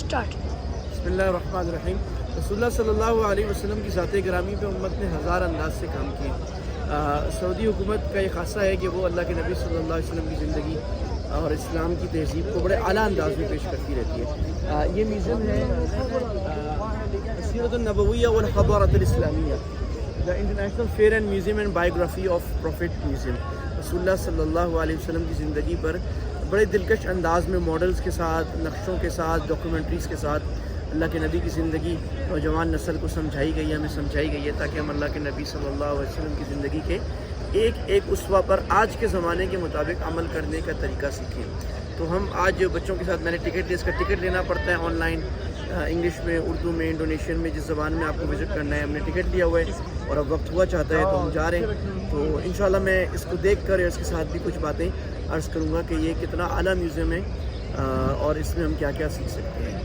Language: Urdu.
اسٹارٹ۔ بسم اللہ الرحمن الرحیم۔ رسول اللہ صلی اللہ علیہ وسلم کی ذات گرامی پہ امت نے ہزار انداز سے کام کیے۔ سعودی حکومت کا یہ خاصہ ہے کہ وہ اللہ کے نبی صلی اللہ علیہ وسلم کی زندگی اور اسلام کی تہذیب کو بڑے اعلیٰ انداز میں پیش کرتی رہتی ہے۔ یہ میوزیم ہے سیرت النبویہ والحضارۃ الاسلامیہ، the international fair and museum and biography of prophet museum. رسول اللہ صلی اللہ علیہ وسلم کی زندگی پر بڑے دلکش انداز میں ماڈلز کے ساتھ، نقشوں کے ساتھ، ڈاکیومنٹریز کے ساتھ اللہ کے نبی کی زندگی نوجوان نسل کو سمجھائی گئی ہے، ہمیں سمجھائی گئی ہے، تاکہ ہم اللہ کے نبی صلی اللہ علیہ وسلم کی زندگی کے ایک ایک اسوہ پر آج کے زمانے کے مطابق عمل کرنے کا طریقہ سیکھیں۔ تو ہم آج بچوں کے ساتھ میں نے ٹکٹ لیا، اس کا ٹکٹ لینا پڑتا ہے آن لائن، انگلش میں، اردو میں، انڈونیشین میں، جس زبان میں آپ کو وزٹ کرنا ہے۔ ہم نے ٹکٹ لیا ہوا ہے اور اب وقت ہوا چاہتا ہے تو ہم جا رہے ہیں۔ تو انشاءاللہ میں اس کو دیکھ کر اس کے ساتھ بھی کچھ باتیں عرض کروں گا کہ یہ کتنا اعلیٰ میوزیم ہے اور اس میں ہم کیا کیا سیکھ سکتے ہیں۔